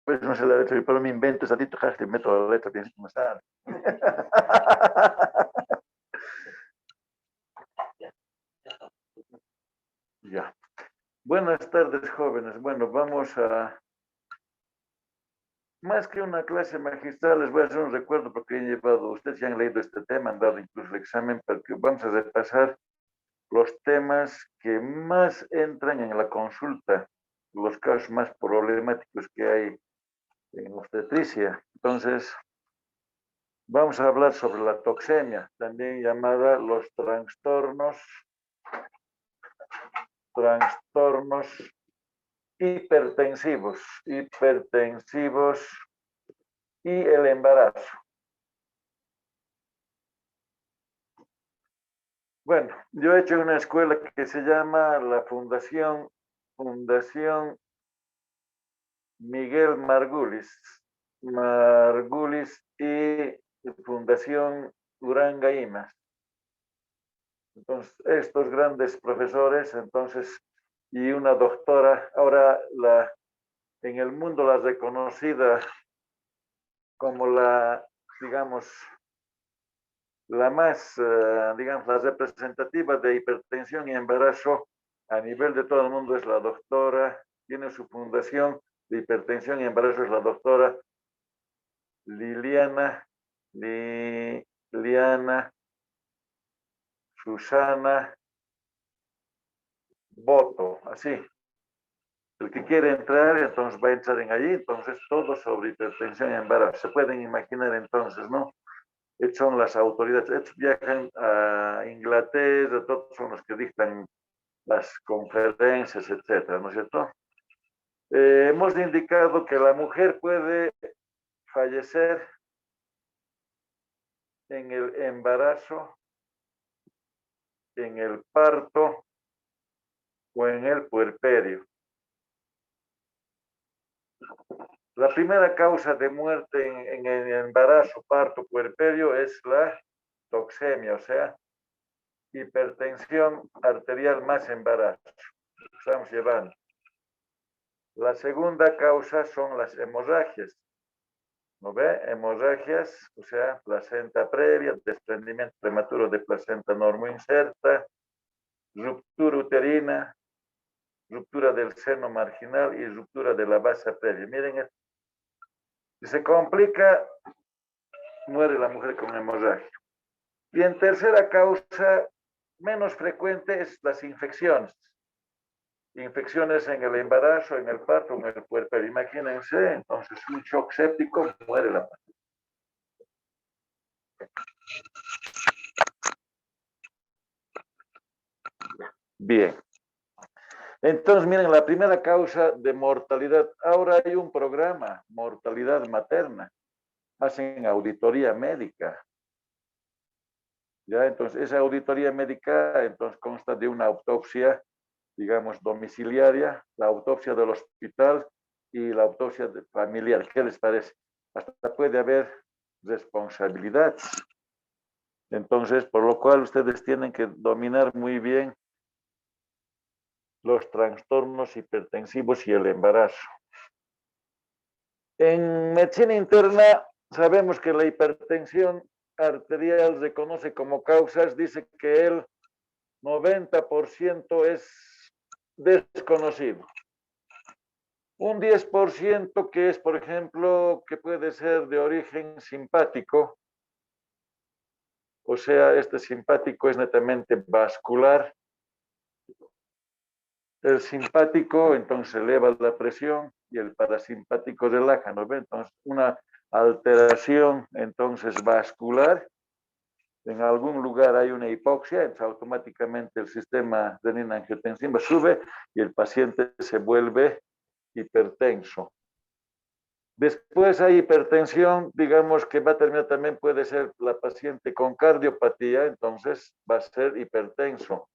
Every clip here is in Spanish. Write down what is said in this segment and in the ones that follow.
Pues no sé la letra, pero me invento esa dito, le meto la letra, pienso que me sale. Ya. Buenas tardes, jóvenes. Bueno, vamos a, más que una clase magistral, les voy a hacer un recuerdo porque he llevado, ustedes ya han leído este tema, han dado incluso el examen, porque vamos a repasar los temas que más entran en la consulta, los casos más problemáticos que hay en obstetricia. Entonces, vamos a hablar sobre la toxemia, también llamada los trastornos hipertensivos y el embarazo. Bueno, yo he hecho una escuela que se llama la Fundación Miguel Margulis y Fundación Uranga Imas. Entonces, estos grandes profesores, entonces, y una doctora, ahora en el mundo la reconocida como la, digamos, la más, digamos, la representativa de hipertensión y embarazo a nivel de todo el mundo es la doctora, tiene su fundación de hipertensión y embarazo, es la doctora Liliana Susana Boto, así. El que quiere entrar, entonces va a entrar en allí, entonces todo sobre hipertensión y embarazo. Se pueden imaginar entonces, ¿no? Estos son las autoridades, estos viajan a Inglaterra, todos son los que dictan las conferencias, etcétera, ¿no es cierto? Hemos indicado que la mujer puede fallecer en el embarazo, en el parto o en el puerperio. La primera causa de muerte en el embarazo, parto, puerperio es la toxemia, o sea, hipertensión arterial más embarazo. Estamos llevando. La segunda causa son las hemorragias. ¿No ve? Hemorragias, o sea, placenta previa, desprendimiento prematuro de placenta normoinserta, ruptura uterina, ruptura del seno marginal y ruptura de la base previa. Miren, si se complica, muere la mujer con hemorragia. Y en tercera causa, menos frecuente, es las infecciones. Infecciones en el embarazo, en el parto, en el puerperio. Imagínense, entonces un shock séptico, muere la mujer. Bien. Entonces, miren, la primera causa de mortalidad, ahora hay un programa, mortalidad materna, hacen auditoría médica. Ya, entonces, esa auditoría médica, entonces, consta de una autopsia, digamos, domiciliaria, la autopsia del hospital y la autopsia familiar. ¿Qué les parece? Hasta puede haber responsabilidades. Entonces, por lo cual ustedes tienen que dominar muy bien los trastornos hipertensivos y el embarazo. En medicina interna sabemos que la hipertensión arterial se conoce como causas, dice que el 90% es desconocido. Un 10% que es, por ejemplo, que puede ser de origen simpático, o sea, este simpático es netamente vascular. El simpático entonces eleva la presión y el parasimpático relaja, ¿no ve? Entonces, una alteración entonces vascular, en algún lugar hay una hipoxia, entonces automáticamente el sistema renina-angiotensina sube y el paciente se vuelve hipertenso. Después hay hipertensión, digamos que va a terminar también, puede ser la paciente con cardiopatía, entonces va a ser hipertenso.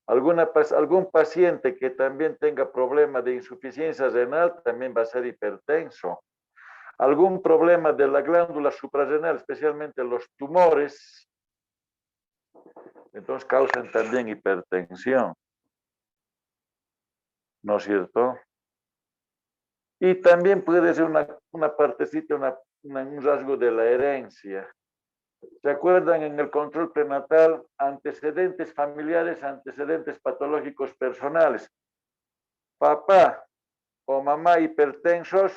Algún paciente que también tenga problema de insuficiencia renal también va a ser hipertenso. Algún problema de la glándula suprarrenal, especialmente los tumores, entonces causan también hipertensión. ¿No es cierto? Y también puede ser una partecita, un rasgo de la herencia. ¿Se acuerdan en el control prenatal? Antecedentes familiares, antecedentes patológicos personales. Papá o mamá hipertensos,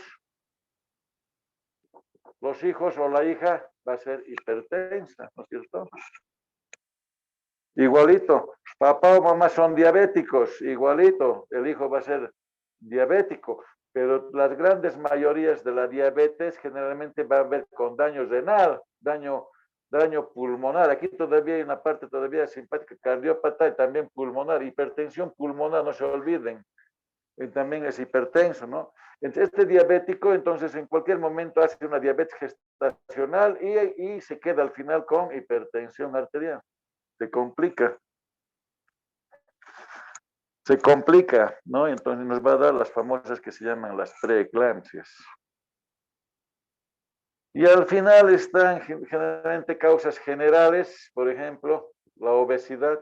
los hijos o la hija va a ser hipertensa, ¿no es cierto? Igualito, papá o mamá son diabéticos, igualito, el hijo va a ser diabético, pero las grandes mayorías de la diabetes generalmente va a haber con daño renal, daño pulmonar. Aquí todavía hay una parte todavía simpática, cardiópata y también pulmonar, hipertensión pulmonar, no se olviden. Y también es hipertenso, ¿no? Entonces, este diabético, entonces, en cualquier momento hace una diabetes gestacional y se queda al final con hipertensión arterial. Se complica. Se complica, ¿no? Entonces nos va a dar las famosas que se llaman las preeclampsias. Y al final están generalmente causas generales, por ejemplo, la obesidad.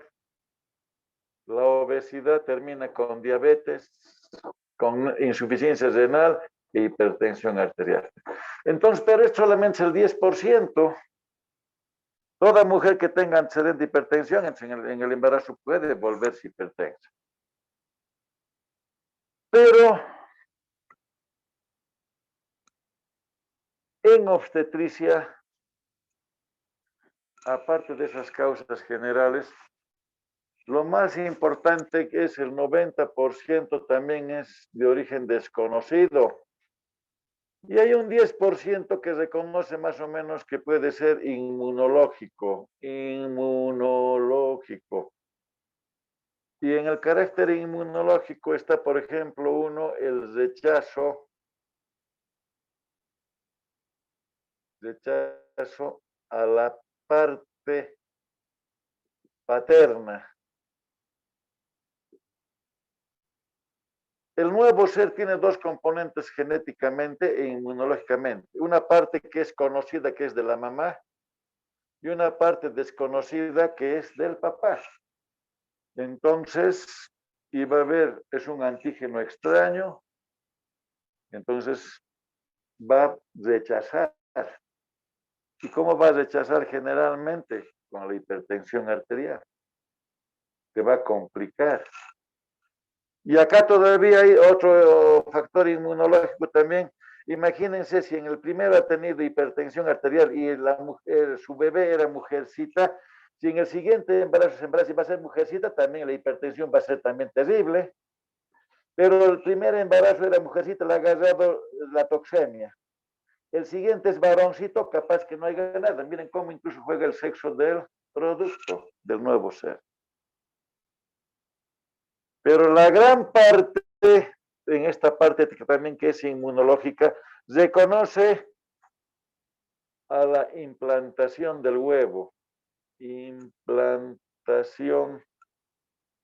La obesidad termina con diabetes, con insuficiencia renal e hipertensión arterial. Entonces, pero esto solamente es el 10%. Toda mujer que tenga antecedente de hipertensión en el embarazo puede volverse hipertensa. Pero en obstetricia, aparte de esas causas generales, lo más importante que es el 90% también es de origen desconocido. Y hay un 10% que reconoce más o menos que puede ser inmunológico. Inmunológico. Y en el carácter inmunológico está, por ejemplo, el rechazo a la parte paterna. El nuevo ser tiene dos componentes genéticamente e inmunológicamente. Una parte que es conocida, que es de la mamá, y una parte desconocida, que es del papá. Entonces, iba a haber, es un antígeno extraño, entonces va a rechazar. ¿Y cómo va a rechazar generalmente? Con la hipertensión arterial. Te va a complicar. Y acá todavía hay otro factor inmunológico también. Imagínense si en el primero ha tenido hipertensión arterial y su bebé era mujercita, si en el siguiente embarazo se embaraza y va a ser mujercita, también la hipertensión va a ser también terrible. Pero el primer embarazo era mujercita, le ha agarrado la toxemia. El siguiente es varoncito, capaz que no haya nada. Miren cómo incluso juega el sexo del producto, del nuevo ser. Pero la gran parte, en esta parte también que es inmunológica, reconoce a la implantación del huevo. Implantación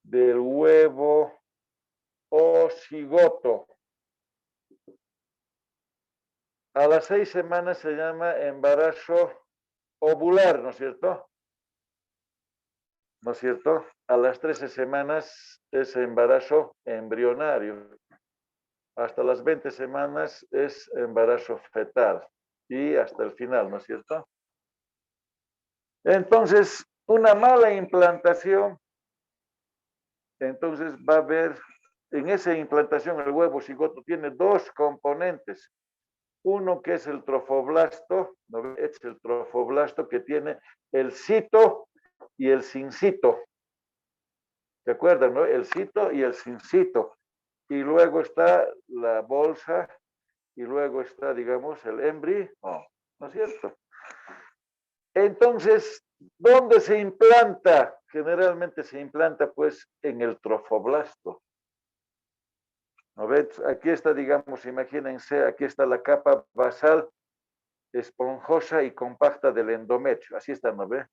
del huevo o cigoto. A las 6 semanas se llama embarazo ovular, ¿no es cierto? ¿No es cierto? A las 13 semanas es embarazo embrionario. Hasta las 20 semanas es embarazo fetal. Y hasta el final, ¿no es cierto? Entonces, una mala implantación, entonces va a haber, en esa implantación el huevo cigoto tiene dos componentes. Uno que es el trofoblasto, ¿no? Es el trofoblasto que tiene el cito y el sincito. ¿Se acuerdan, no? El cito y el sincito. Y luego está la bolsa y luego está, digamos, el embrión, ¿no es cierto? Entonces, ¿dónde se implanta? Generalmente se implanta, pues, en el trofoblasto. ¿No ves? Aquí está, digamos, imagínense, aquí está la capa basal esponjosa y compacta del endometrio. Así está, ¿no ve?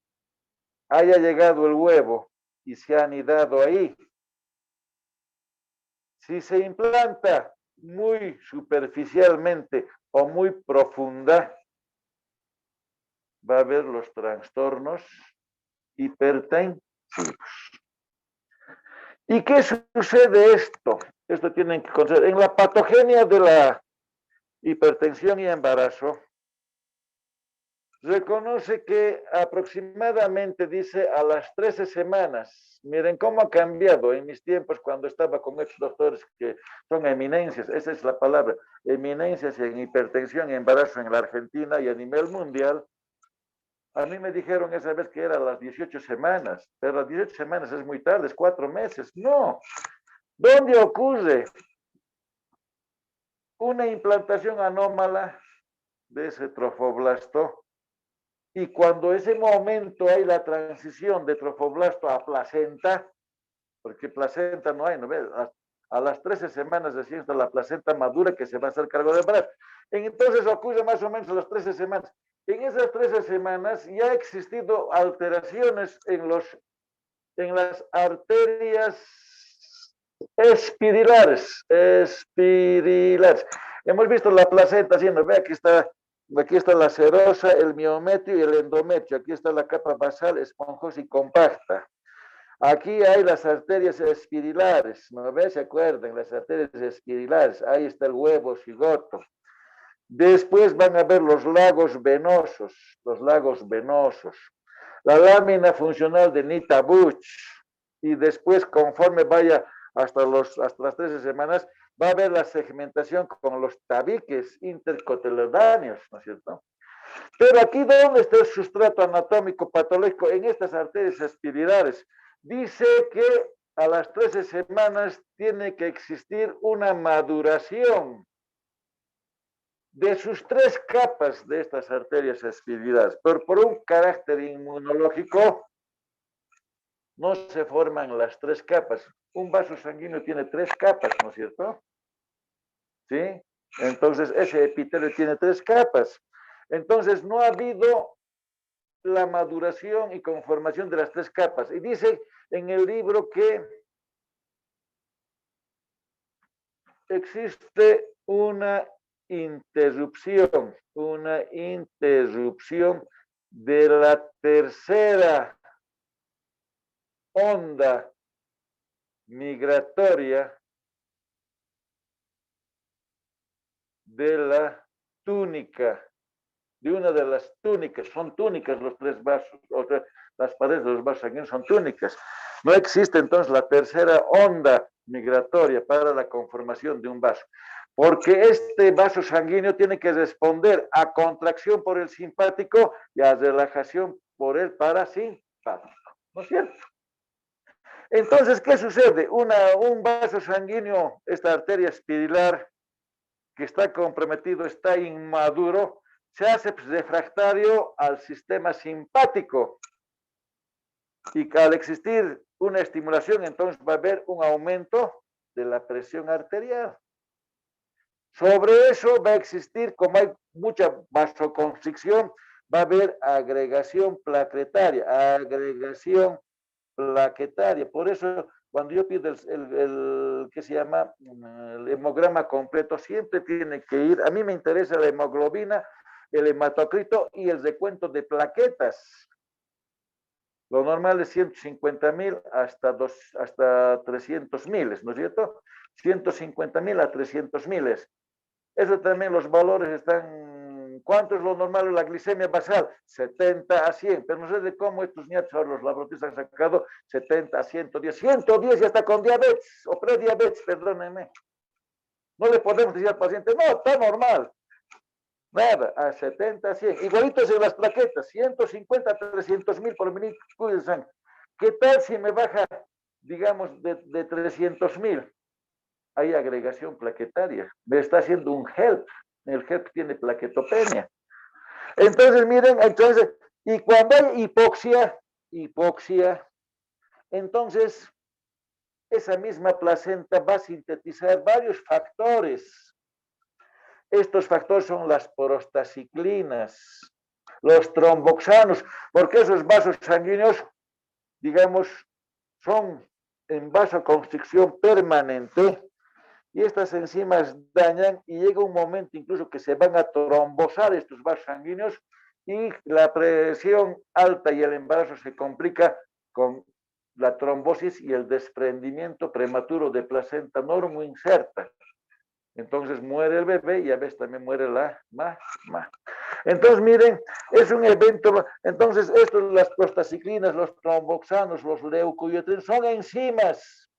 Haya llegado el huevo y se ha anidado ahí. Si se implanta muy superficialmente o muy profunda, va a haber los trastornos hipertensivos. ¿Y qué sucede esto? Esto tienen que conocer. En la patogenia de la hipertensión y embarazo, reconoce que aproximadamente, dice, a las 13 semanas, miren cómo ha cambiado en mis tiempos cuando estaba con estos doctores que son eminencias, esa es la palabra, eminencias en hipertensión y embarazo en la Argentina y a nivel mundial. A mí me dijeron esa vez que era a las 18 semanas, pero las 18 semanas es muy tarde, es 4 meses. No. ¿Dónde ocurre una implantación anómala de ese trofoblasto? Y cuando ese momento hay la transición de trofoblasto a placenta, porque placenta no hay, ¿no ves? A las 13 semanas recién está la placenta madura que se va a hacer cargo del embarazo. Entonces ocurre más o menos a las 13 semanas. En esas 13 semanas ya ha existido alteraciones en las arterias espirilares. Hemos visto la placenta haciendo, ve, aquí está la serosa, el miometrio y el endometrio. Aquí está la capa basal esponjosa y compacta. Aquí hay las arterias espirilares, ¿no ves? ¿Se acuerdan? Las arterias espirilares. Ahí está el huevo cigoto. Después van a ver los lagos venosos, la lámina funcional de Nita-Buch, y después, conforme vaya hasta las 13 semanas, va a haber la segmentación con los tabiques intercotiledáneos, ¿no es cierto? Pero aquí, ¿dónde está el sustrato anatómico patológico? En estas arterias espirilares. Dice que a las 13 semanas tiene que existir una maduración de sus 3 capas de estas arterias espirilares, pero por un carácter inmunológico no se forman las 3 capas. Un vaso sanguíneo tiene 3 capas, ¿no es cierto? ¿Sí? Entonces, ese epitelio tiene 3 capas. Entonces, no ha habido la maduración y conformación de las 3 capas. Y dice en el libro que existe una interrupción de la tercera onda migratoria de la túnica, de una de las túnicas. Son túnicas los 3 vasos, o sea, las paredes de los vasos sanguíneos son túnicas. No existe entonces la tercera onda migratoria para la conformación de un vaso, porque este vaso sanguíneo tiene que responder a contracción por el simpático y a relajación por el parasimpático, ¿no es cierto? Entonces, ¿qué sucede? Un vaso sanguíneo, esta arteria espirilar que está comprometido, está inmaduro, se hace refractario al sistema simpático. Y al existir una estimulación, entonces va a haber un aumento de la presión arterial. Sobre eso va a existir, como hay mucha vasoconstricción, va a haber agregación plaquetaria. Por eso, cuando yo pido el que se llama el hemograma completo, siempre tiene que ir, a mí me interesa la hemoglobina, el hematocrito y el recuento de plaquetas. Lo normal es 150,000 hasta 300,000, ¿no es cierto? 150,000 a 300,000. Eso también los valores están, ¿cuánto es lo normal de la glicemia basal? 70 a 100, pero no sé de cómo estos nietos ahora los laboratorios han sacado 70 a 110, 110 ya está con diabetes, o prediabetes, perdónenme. No le podemos decir al paciente, no, está normal. Nada, a 70 a 100. Igualitos en las plaquetas, 150 a 300,000 por milímetro de sangre. ¿Qué tal si me baja, digamos, de 300,000? Hay agregación plaquetaria. Me está haciendo un HELP. El HELP tiene plaquetopenia. Entonces, miren, y cuando hay hipoxia, entonces esa misma placenta va a sintetizar varios factores. Estos factores son las prostaciclinas, los tromboxanos, porque esos vasos sanguíneos, digamos, son en vasoconstricción permanente. Y estas enzimas dañan y llega un momento incluso que se van a trombosar estos vasos sanguíneos y la presión alta y el embarazo se complica con la trombosis y el desprendimiento prematuro de placenta normoinserta. Entonces muere el bebé y a veces también muere la mamá. Entonces, miren, es un evento. Entonces, las prostaciclinas, los tromboxanos, los leucoiotrinos, son enzimas.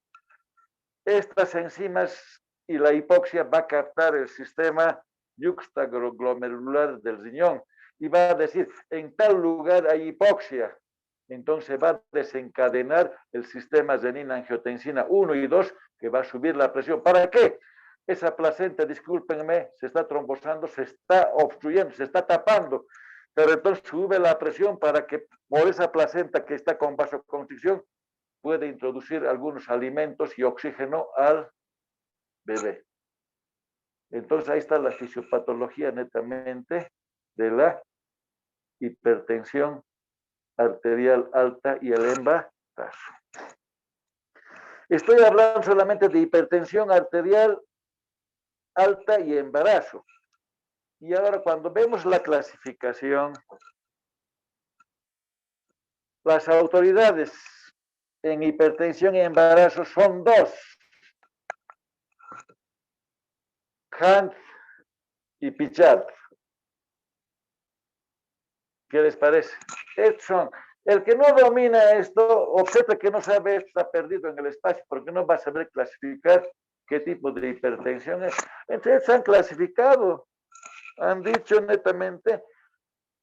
Estas enzimas y la hipoxia va a captar el sistema yuxtaglomerular del riñón y va a decir, en tal lugar hay hipoxia. Entonces va a desencadenar el sistema renina-angiotensina 1 y 2, que va a subir la presión. ¿Para qué? Esa placenta, discúlpenme, se está trombosando, se está obstruyendo, se está tapando, pero entonces sube la presión para que por esa placenta que está con vasoconstricción puede introducir algunos alimentos y oxígeno al bebé. Entonces ahí está la fisiopatología netamente de la hipertensión arterial alta y el embarazo. Estoy hablando solamente de hipertensión arterial alta y embarazo. Y ahora cuando vemos la clasificación, las autoridades en hipertensión y embarazo son dos: Hunt y Pichard. ¿Qué les parece? Estos son. El que no domina esto, observa que no sabe esto, está perdido en el espacio porque no va a saber clasificar qué tipo de hipertensión es. Entonces han clasificado, han dicho netamente,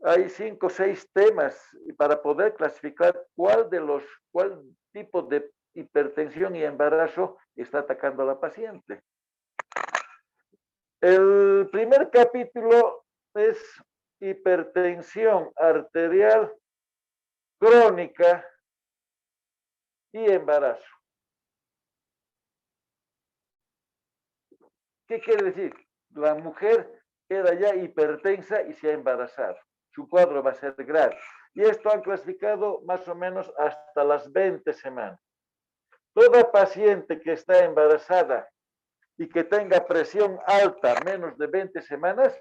hay 5 o 6 temas para poder clasificar cuál tipo de hipertensión y embarazo está atacando a la paciente. El primer capítulo es hipertensión arterial crónica y embarazo. ¿Qué quiere decir? La mujer era ya hipertensa y se ha embarazado. Su cuadro va a ser grave. Y esto han clasificado más o menos hasta las 20 semanas. Toda paciente que está embarazada y que tenga presión alta menos de 20 semanas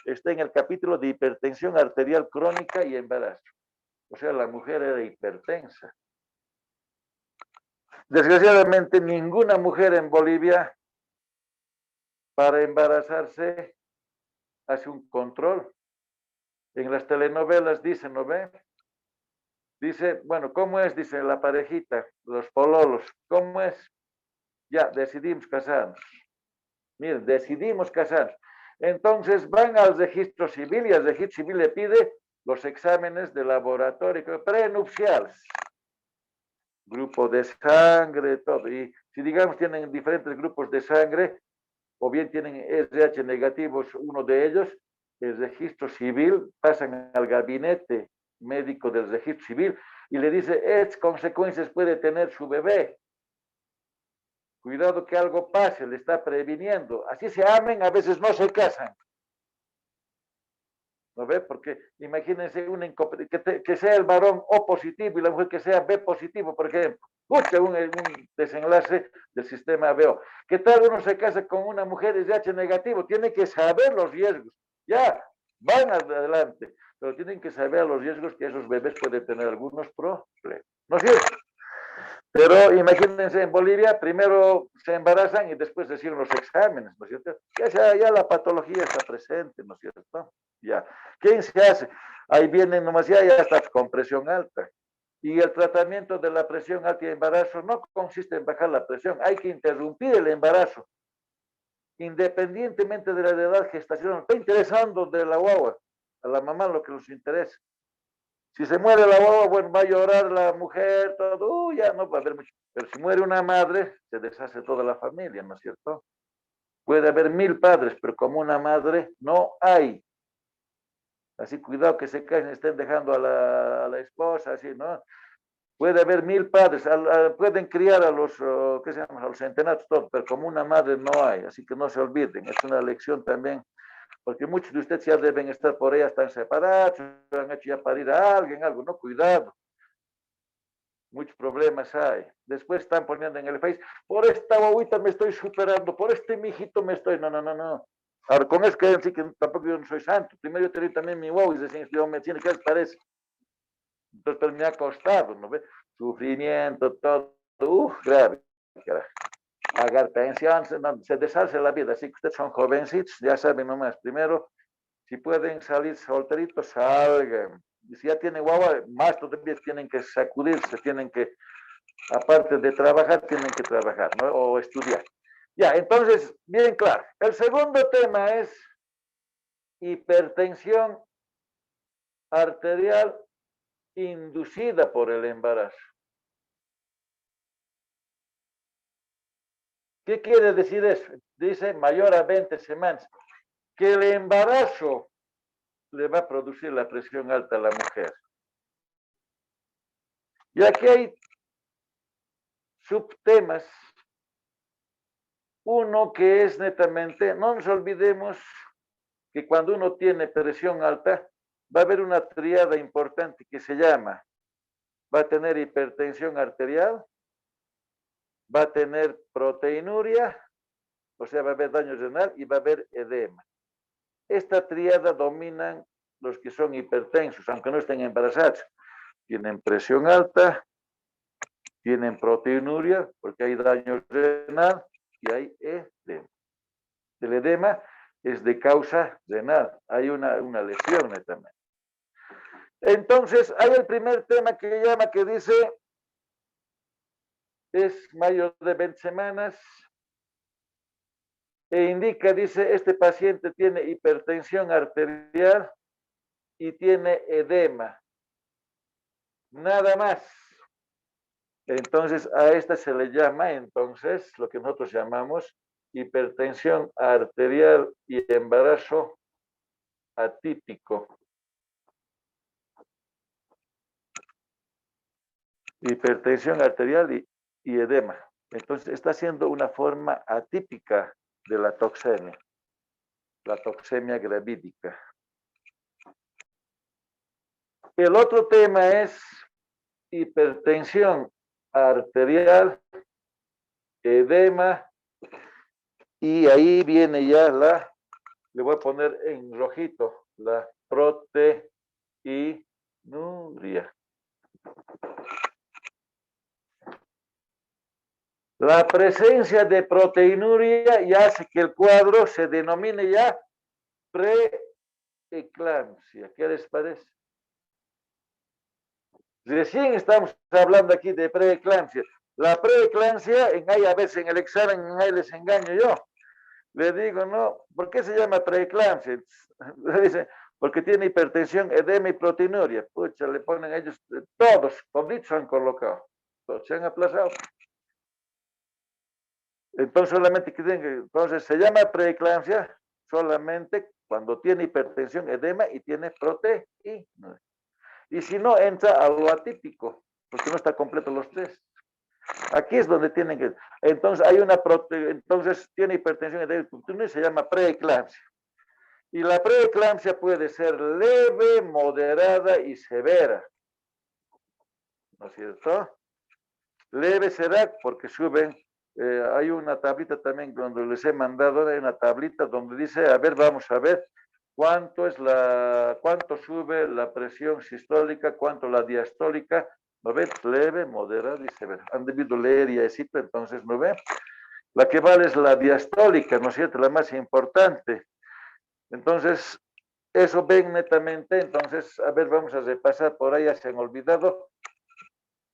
está en el capítulo de hipertensión arterial crónica y embarazo. O sea, la mujer era hipertensa. Desgraciadamente, ninguna mujer en Bolivia para embarazarse hace un control. En las telenovelas dicen, ¿no ve? Dice, bueno, ¿cómo es? Dice la parejita, los pololos, ¿cómo es? Ya, decidimos casarnos. Miren, decidimos casarnos. Entonces van al registro civil y el registro civil le pide los exámenes de laboratorio prenupciales. Grupo de sangre, todo. Y si digamos tienen diferentes grupos de sangre, o bien tienen RH negativos, uno de ellos, el registro civil, pasan al gabinete médico del registro civil y le dice, ¿qué consecuencias puede tener su bebé? Cuidado que algo pase, le está previniendo. Así se amen, a veces no se casan. ¿No ve? Porque imagínense que sea el varón O positivo y la mujer que sea B positivo, por ejemplo. Busca un desenlace del sistema BO. ¿Qué tal uno se casa con una mujer RH negativo? Tiene que saber los riesgos. Ya, van adelante, pero tienen que saber los riesgos que esos bebés pueden tener algunos problemas. ¿No es cierto? Pero imagínense, en Bolivia primero se embarazan y después reciben los exámenes, ¿no es cierto? Ya la patología está presente, ¿no es cierto? Ya. ¿Quién se hace? Ahí vienen nomás, ya está con presión alta. Y el tratamiento de la presión alta y embarazo no consiste en bajar la presión, hay que interrumpir el embarazo, independientemente de la edad gestacional. Está interesando de la guagua, a la mamá lo que nos interesa. Si se muere la guagua, bueno, va a llorar la mujer, todo, ya no va a haber mucho. Pero si muere una madre, se deshace toda la familia, ¿no es cierto? Puede haber 1000 padres, pero como una madre no hay. Así, cuidado que se caen, estén dejando a la esposa, así, ¿no? Puede haber 1000 padres, pueden criar a los, ¿qué se llama? A los centenatos, todo, pero como una madre no hay, así que no se olviden, es una lección también, porque muchos de ustedes ya deben estar por ahí, están separados, han hecho ya parir a alguien, algo, no, cuidado. Muchos problemas hay. Después están poniendo en el Face, por esta guaguita me estoy superando, por este mijito me estoy, no. Ahora, con eso que decir que tampoco yo no soy santo. Primero yo tenía también mi guau y decían, yo me tiene, ¿qué les parece? Entonces, pero me ha costado, ¿no ve? Sufrimiento, todo, grave, carajo. pagar pensión, no, se deshace la vida. Así que ustedes son jovencitos, ya saben nomás, primero, si pueden salir solteritos, salgan. Y si ya tienen guagua, más todavía tienen que sacudirse, tienen que, aparte de trabajar, tienen que trabajar, ¿no? O estudiar. Ya, entonces, bien claro. El segundo tema es hipertensión arterial inducida por el embarazo. ¿Qué quiere decir eso? Dice mayor a 20 semanas. Que el embarazo le va a producir la presión alta a la mujer. Y aquí hay subtemas. Uno que es netamente, no nos olvidemos que cuando uno tiene presión alta, va a haber una triada importante que se llama, va a tener hipertensión arterial, va a tener proteinuria, o sea, va a haber daño renal y va a haber edema. Esta triada dominan los que son hipertensos, aunque no estén embarazados. Tienen presión alta, tienen proteinuria, porque hay daño renal y hay edema. El edema es de causa renal, hay una lesión netamente. Entonces, hay el primer tema que llama, que dice, es mayor de 20 semanas, e indica, dice, este paciente tiene hipertensión arterial y tiene edema. Nada más. Entonces, a esta se le llama, entonces, lo que nosotros llamamos hipertensión arterial y embarazo atípico. Hipertensión arterial y edema. Entonces, está siendo una forma atípica de la toxemia gravídica. El otro tema es hipertensión arterial, edema, y ahí viene ya le voy a poner en rojito, la proteinuria. La presencia de proteinuria ya hace que el cuadro se denomine ya preeclampsia. ¿Qué les parece? Recién estamos hablando aquí de preeclampsia. La preeclampsia, a veces en el examen, ahí les engaño yo. Le digo, no, ¿por qué se llama preeclampsia? Le dicen, porque tiene hipertensión, edema y proteinuria. Pucha, le ponen ellos, todos han colocado. Todos se han aplazado. Entonces, solamente entonces se llama preeclampsia solamente cuando tiene hipertensión, edema y tiene proteinuria. Y si no, entra a lo atípico, porque no está completo los tres. Aquí es donde tienen que. Entonces, entonces tiene hipertensión, edema y proteinuria, se llama preeclampsia. Y la preeclampsia puede ser leve, moderada y severa. ¿No es cierto? Leve será porque suben. Hay una tablita también donde les he mandado, hay una tablita donde dice, a ver, vamos a ver cuánto sube la presión sistólica, cuánto la diastólica, ¿no ven? Leve, moderada y severa. Han debido leer y así, entonces, ¿no ven? La que vale es la diastólica, ¿no es cierto? La más importante. Entonces, eso ven netamente. Entonces, a ver, vamos a repasar por ahí, ya se han olvidado.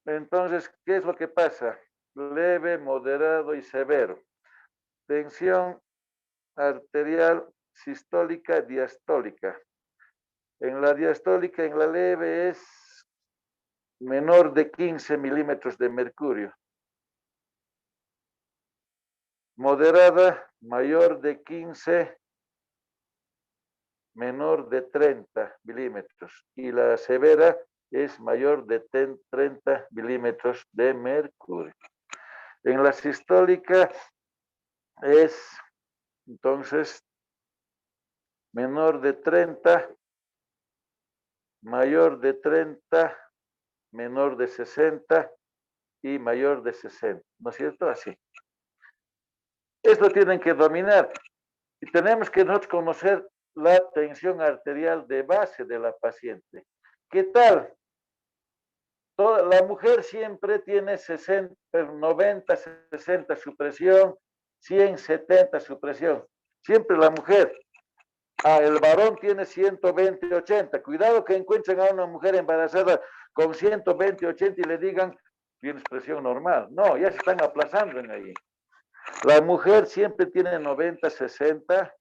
Entonces, ¿qué es lo que pasa? Leve, moderado y severo. Tensión arterial sistólica, diastólica. En la diastólica, en la leve, es menor de 15 milímetros de mercurio. Moderada, mayor de 15, menor de 30 milímetros. Y la severa es mayor de 30 milímetros de mercurio. En la sistólica es, entonces, menor de 30, mayor de 30, menor de 60 y mayor de 60. ¿No es cierto? Así. Esto tienen que dominar. Y tenemos que nosotros conocer la tensión arterial de base de la paciente. ¿Qué tal? La mujer siempre tiene 60, 90, 60 su presión, 100, 70 su presión. Siempre la mujer. El varón tiene 120, 80. Cuidado que encuentren a una mujer embarazada con 120, 80 y le digan, tienes presión normal. No, ya se están aplazando en ahí. La mujer siempre tiene 90, 60,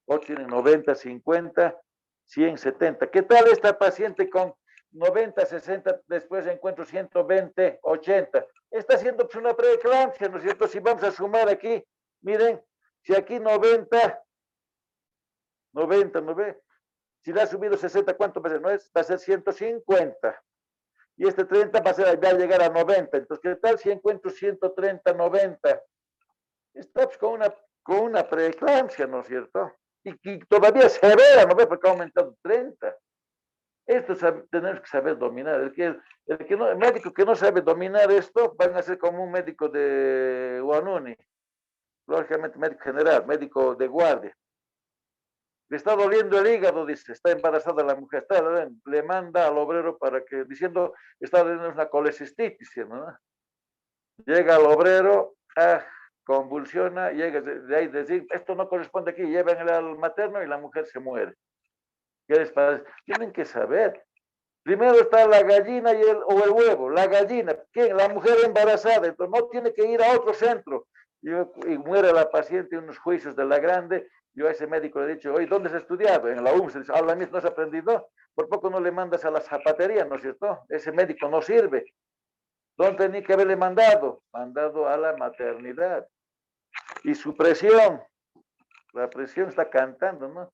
o tiene 90, 50, 100, 70. ¿Qué tal esta paciente con 90, 60, después encuentro 120, 80? Está haciendo pues, una preeclampsia, ¿no es cierto? Si vamos a sumar aquí, miren, si aquí 90, 90, ¿no ve? Si le ha subido 60, ¿cuánto va a ser? ¿No es? Va a ser 150. Y este 30 va a llegar a 90. Entonces, ¿qué tal si encuentro 130, 90? Está pues, con una preeclampsia, ¿no es cierto? Y todavía severa, ¿no ve? Porque ha aumentado 30. Esto tenemos que saber dominar. El médico que no sabe dominar esto van a ser como un médico de Guanuni, lógicamente médico general, médico de guardia. Le está doliendo el hígado, dice, está embarazada la mujer, le manda al obrero para que, diciendo, está teniendo una colecistitis, ¿no? Llega al obrero, convulsiona, llega de ahí, decir, esto no corresponde aquí, lleven al materno y la mujer se muere. ¿Qué les parece? Tienen que saber. Primero está la gallina o el huevo. La gallina, ¿quién? La mujer embarazada. Entonces no tiene que ir a otro centro. Y muere la paciente en unos juicios de la grande. Yo a ese médico le he dicho, oye, ¿dónde has estudiado? En la UMS. Dice, la misma no has aprendido. Por poco no le mandas a la zapatería, ¿no es cierto? Ese médico no sirve. ¿Dónde tenía que haberle mandado? Mandado a la maternidad. Y su presión, la presión está cantando, ¿no?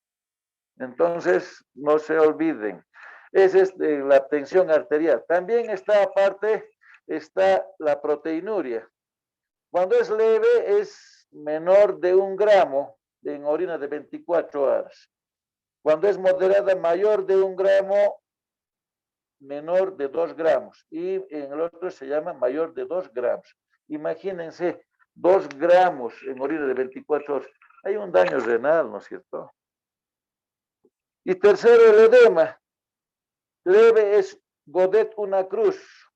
Entonces, no se olviden. Esa es la tensión arterial. También está aparte, está la proteinuria. Cuando es leve, es menor de 1 gramo en orina de 24 horas. Cuando es moderada, mayor de 1 gramo, menor de 2 gramos. Y en el otro se llama mayor de 2 gramos. Imagínense, 2 gramos en orina de 24 horas. Hay un daño renal, ¿no es cierto? Y tercero, el edema. Leve es Godet 1 cruz.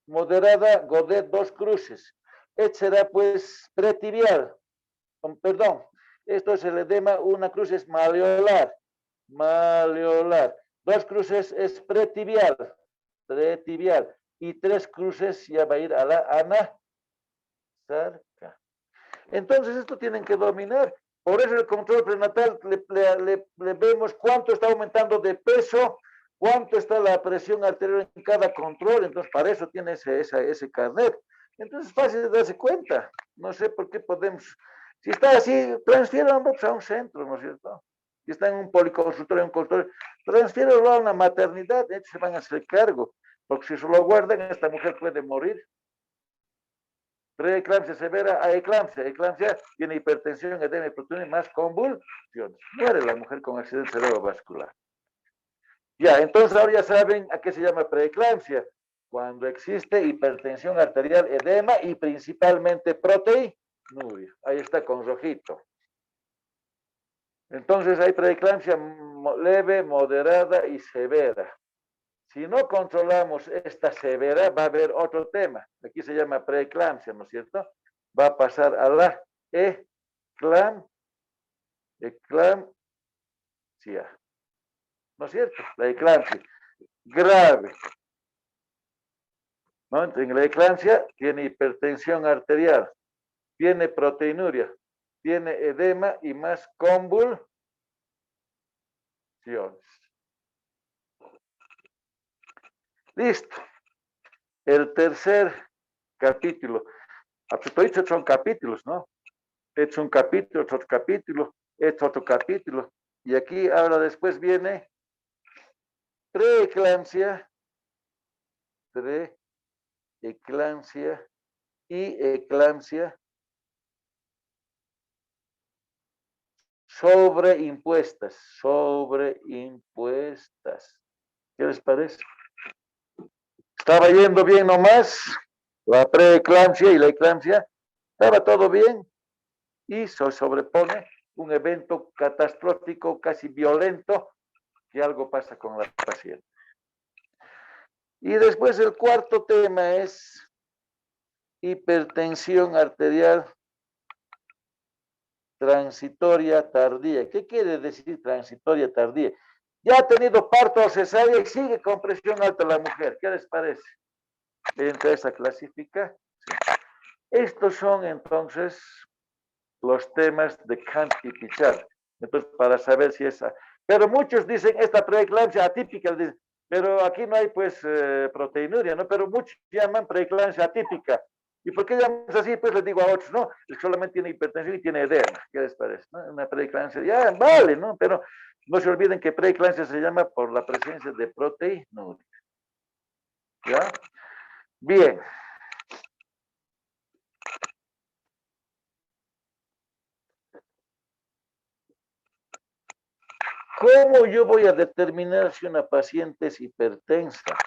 Moderada, Godet 2 cruces. Este será pues pretibial. Perdón, esto es el edema, 1 cruz es maleolar. Maleolar. 2 cruces es pretibial. Pretibial. Y 3 cruces ya va a ir a la anasarca. Entonces esto tienen que dominar. Por eso el control prenatal le vemos cuánto está aumentando de peso, cuánto está la presión arterial en cada control. Entonces para eso tiene ese carnet. Entonces es fácil de darse cuenta. No sé por qué podemos, si está así, transfiéranlo a un centro, ¿no es cierto? Si está en un policonsultorio, en un consultorio, transfiéranlo a una maternidad, ellos se van a hacer cargo. Porque si se lo guardan, esta mujer puede morir. Preeclampsia severa a eclampsia. Eclampsia tiene hipertensión, edema, hipertensión más convulsiones. Muere la mujer con accidente cerebrovascular. Ya, entonces ahora ya saben a qué se llama preeclampsia. Cuando existe hipertensión arterial, edema y principalmente proteinuria. Ahí está con rojito. Entonces hay preeclampsia leve, moderada y severa. Si no controlamos esta severa, va a haber otro tema. Aquí se llama preeclampsia, ¿no es cierto? Va a pasar a la eclampsia. ¿No es cierto? La eclampsia. Grave. ¿No? En la eclampsia tiene hipertensión arterial, tiene proteinuria, tiene edema y más convulsiones. Listo. El tercer capítulo. Estos son capítulos, ¿no? Este es un capítulo, otro capítulo, este otro capítulo. Y aquí ahora después viene preeclampsia, preeclampsia y eclampsia sobreimpuestas. ¿Qué les parece? Estaba yendo bien nomás, la preeclampsia y la eclampsia, estaba todo bien y se sobrepone un evento catastrófico, casi violento, que algo pasa con la paciente. Y después el cuarto tema es hipertensión arterial transitoria tardía. ¿Qué quiere decir transitoria tardía? Ya ha tenido parto o cesárea y sigue con presión alta la mujer. ¿Qué les parece? Entra esa clasificación. Estos son entonces los temas de Kant y Pichard. Entonces, para saber si esa... Pero muchos dicen esta preeclampsia atípica, pero aquí no hay pues proteinuria, ¿no? Pero muchos llaman preeclampsia atípica. ¿Y por qué llaman así? Pues les digo a otros, no, es que solamente tiene hipertensión y tiene edema. ¿Qué les parece? ¿No? Una preeclampsia, ya, vale, ¿no? Pero no se olviden que preeclampsia se llama por la presencia de proteinuria. ¿Ya? Bien. ¿Cómo yo voy a determinar si una paciente es hipertensa?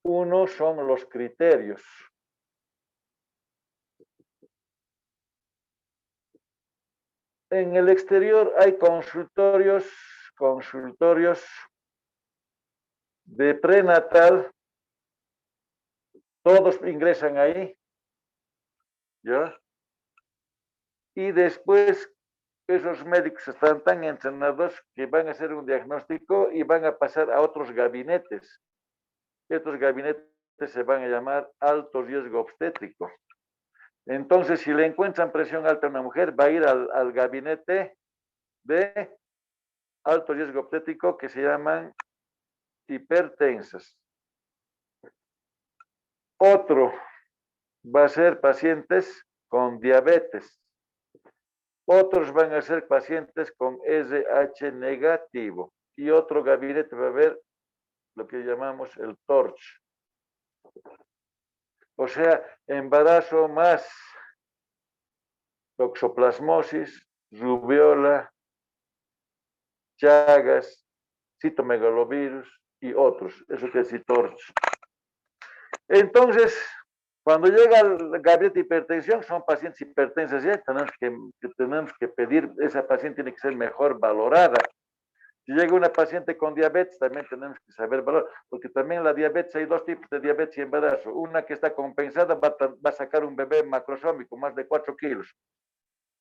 Uno son los criterios. En el exterior hay consultorios de prenatal, todos ingresan ahí, ¿ya? Y después esos médicos están tan entrenados que van a hacer un diagnóstico y van a pasar a otros gabinetes. Estos gabinetes se van a llamar alto riesgo obstétrico. Entonces, si le encuentran presión alta a una mujer, va a ir al gabinete de alto riesgo obstétrico que se llaman hipertensas. Otro va a ser pacientes con diabetes. Otros van a ser pacientes con RH negativo. Y otro gabinete va a haber lo que llamamos el TORCH. O sea, embarazo más toxoplasmosis, rubiola, Chagas, citomegalovirus y otros. Eso quiere decir TORCH. Entonces, cuando llega al gabinete de hipertensión, son pacientes hipertensas, ya tenemos que pedir, esa paciente tiene que ser mejor valorada. Si llega una paciente con diabetes, también tenemos que saber valorar, porque también la diabetes, hay dos tipos de diabetes y embarazo. Una que está compensada va a sacar un bebé macrosómico, más de 4 kilos.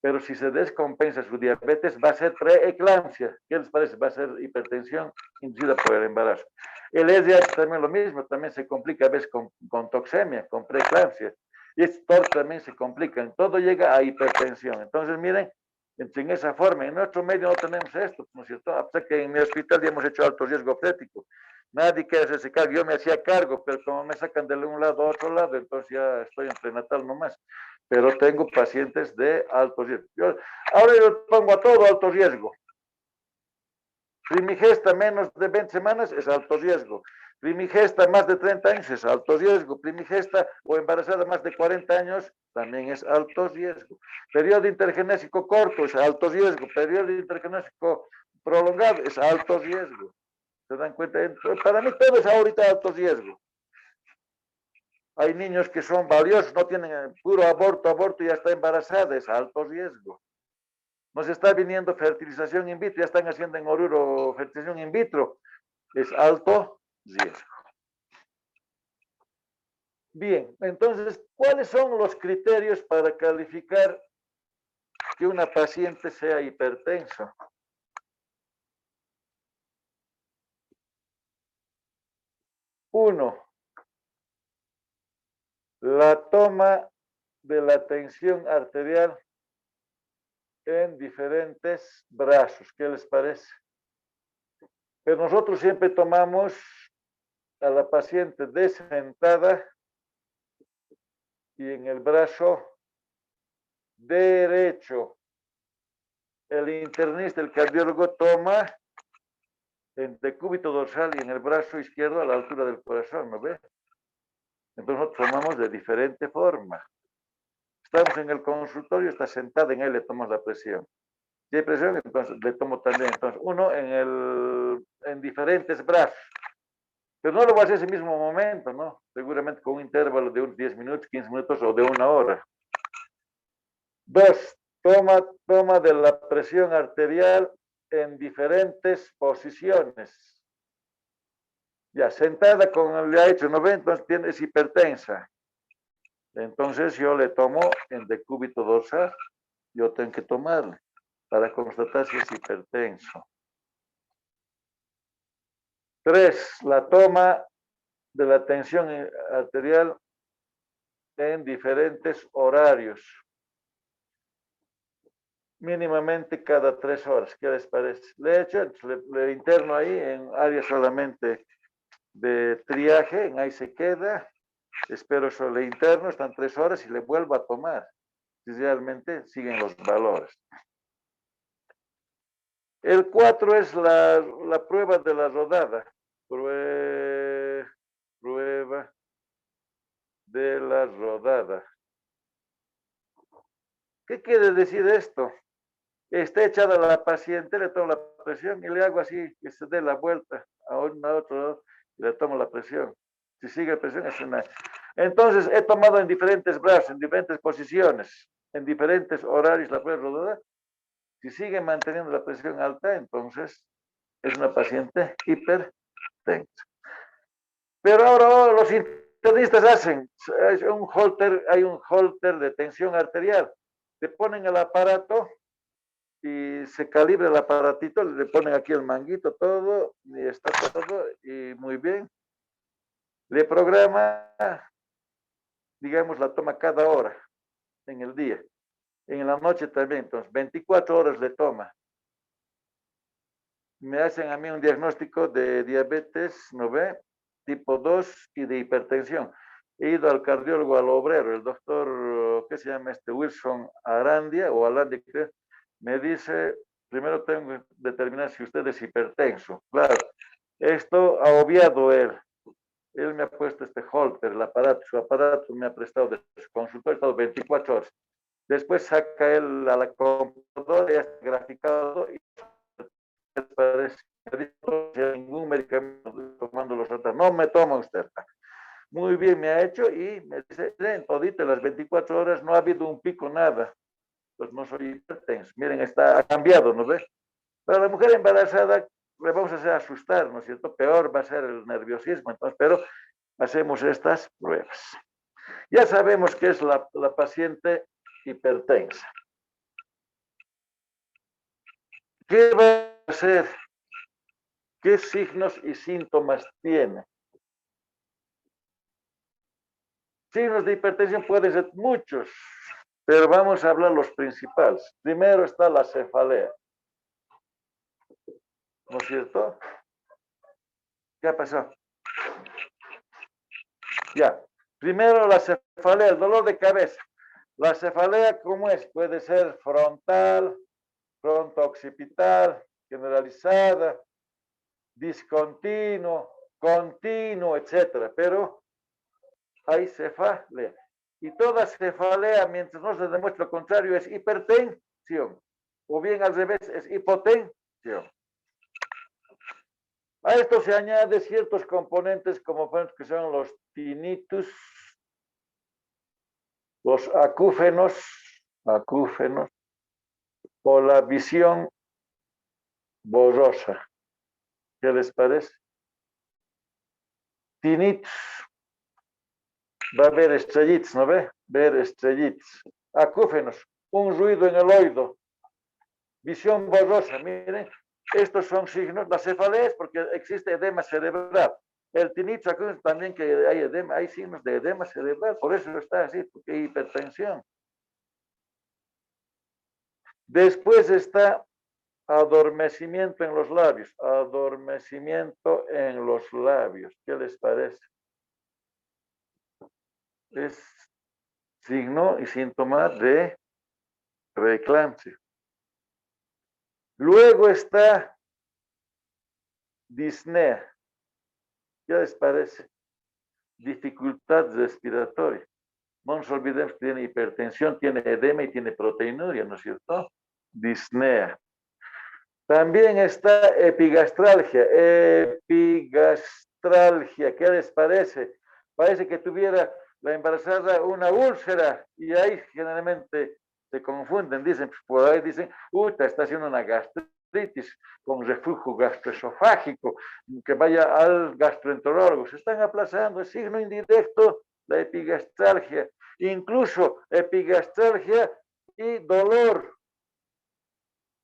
Pero si se descompensa su diabetes, va a ser preeclampsia. ¿Qué les parece? Va a ser hipertensión inducida por el embarazo. El SDH también lo mismo, también se complica a veces con toxemia, con preeclampsia. Y esto también se complica. Todo llega a hipertensión. Entonces, miren, en esa forma, en nuestro medio no tenemos esto, ¿no es cierto? A pesar que en mi hospital ya hemos hecho alto riesgo obstétrico. Nadie quiere hacerse cargo. Yo me hacía cargo, pero como me sacan de un lado a otro lado, entonces ya estoy en prenatal nomás. Pero tengo pacientes de alto riesgo. Ahora yo pongo a todo alto riesgo. Primigesta menos de 20 semanas es alto riesgo. Primigesta más de 30 años es alto riesgo. Primigesta o embarazada más de 40 años también es alto riesgo. Periodo intergenésico corto es alto riesgo. Periodo intergenésico prolongado es alto riesgo. ¿Se dan cuenta? Para mí todo es ahorita alto riesgo. Hay niños que son valiosos, no tienen puro aborto y ya está embarazada, es alto riesgo. Nos está viniendo fertilización in vitro, ya están haciendo en Oruro fertilización in vitro, es alto riesgo. Bien, entonces, ¿cuáles son los criterios para calificar que una paciente sea hipertensa? Uno, la toma de la tensión arterial en diferentes brazos. ¿Qué les parece? Pero nosotros siempre tomamos a la paciente sentada y en el brazo derecho. El internista, el cardiólogo, toma en decúbito dorsal y en el brazo izquierdo a la altura del corazón, ¿no ve? Entonces nosotros tomamos de diferente forma. Estamos en el consultorio, está sentada en él, le tomamos la presión. Si hay presión, entonces le tomo también. Entonces, uno en diferentes brazos. Pero no lo voy a hacer ese mismo momento, ¿no? Seguramente con un intervalo de unos 10 minutos, 15 minutos o de una hora. Dos, toma de la presión arterial en diferentes posiciones. Ya, sentada con el hecho, ¿no ve? Entonces es hipertensa. Entonces yo le tomo en decúbito dorsal, yo tengo que tomarle para constatar si es hipertenso. 3, la toma de la tensión arterial en diferentes horarios, mínimamente cada 3 horas. ¿Qué les parece? Le echo, le interno ahí en área solamente de triaje, en ahí se queda, espero eso le interno, están 3 horas y le vuelvo a tomar, si realmente siguen los valores. El 4 es la prueba de la rodada. Prueba de la rodada. ¿Qué quiere decir esto? Está echada la paciente, le tomo la presión y le hago así, que se dé la vuelta a otro lado y le tomo la presión. Si sigue la presión es una... Entonces he tomado en diferentes brazos, en diferentes posiciones, en diferentes horarios la prueba de rodada. Si sigue manteniendo la presión alta, entonces es una paciente hipertensa. Pero ahora los internistas hacen hay un holter de tensión arterial. Le ponen el aparato y se calibra el aparatito, le ponen aquí el manguito, todo, y está todo, y muy bien. Le programa, digamos, la toma cada hora en el día. En la noche también, entonces, 24 horas le toma. Me hacen a mí un diagnóstico de diabetes, ¿no ve? Tipo 2 y de hipertensión. He ido al cardiólogo, al obrero, el doctor, ¿qué se llama este? Wilson Arandia, o Alandia, creo. Me dice, primero tengo que determinar si usted es hipertenso. Claro, esto ha obviado él. Él me ha puesto este holter, el aparato, su aparato me ha prestado de su consultorio, he estado 24 horas. Después saca él a la computadora y ha graficado y parece ningún medicamento tomando los tratamientos. No me toma usted. Muy bien, me ha hecho y me dice, en todito las 24 horas no ha habido un pico, nada. Pues no soy hipertenso. Miren, ha cambiado, ¿no ve? Para la mujer embarazada le vamos a hacer asustar, ¿no es cierto? Peor va a ser el nerviosismo, entonces, pero hacemos estas pruebas. Ya sabemos que es la paciente hipertensa. ¿Qué va a hacer? ¿Qué signos y síntomas tiene? Signos de hipertensión pueden ser muchos, pero vamos a hablar los principales. Primero está la cefalea, ¿no es cierto? ¿Qué ha pasado? Ya. Primero la cefalea, el dolor de cabeza. La cefalea, ¿cómo es? Puede ser frontal, fronto-occipital, generalizada, discontinuo, continuo, etcétera. Pero hay cefalea. Y toda cefalea, mientras no se demuestre lo contrario, es hipertensión. O bien al revés, es hipotensión. A esto se añade ciertos componentes como que son los tinnitus, los acúfenos o la visión borrosa. ¿Qué les parece? Tinnitus. Va a haber estrellitas, ¿no ve? Ver estrellitas. Acúfenos, un ruido en el oído. Visión borrosa, miren, estos son signos. La cefalea es porque existe edema cerebral. El tinnitus también que hay edema, hay signos de edema cerebral, por eso está así, porque hay hipertensión. Después está adormecimiento en los labios. Adormecimiento en los labios. ¿Qué les parece? Es signo y síntoma de preeclampsia. Luego está disnea. ¿Qué les parece? Dificultad respiratoria. No nos olvidemos que tiene hipertensión, tiene edema y tiene proteinuria, ¿no es cierto? Disnea. También está epigastralgia. Epigastralgia, ¿qué les parece? Parece que tuviera la embarazada una úlcera y ahí generalmente se confunden, dicen, por ahí dicen, está haciendo una gastritis, gastritis con reflujo gastroesofágico, que vaya al gastroenterólogo. Se están aplazando, es signo indirecto la epigastralgia, incluso epigastralgia y dolor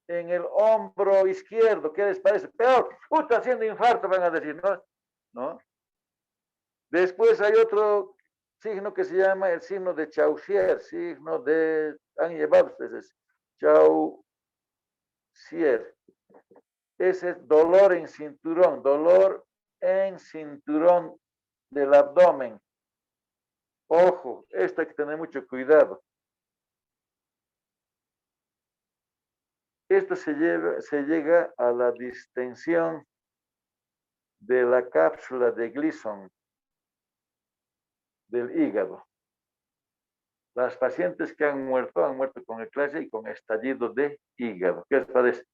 en el hombro izquierdo. ¿Qué les parece? Peor, está haciendo infarto, van a decir, ¿no? ¿No? Después hay otro signo que se llama el signo de Chaucier, signo de, han llevado ustedes, Chaucier. Ese es dolor en cinturón del abdomen. Ojo, esto hay que tener mucho cuidado. Esto se llega a la distensión de la cápsula de Gleason del hígado. Las pacientes que han muerto con eclampsia y con estallido de hígado. ¿Qué les parece?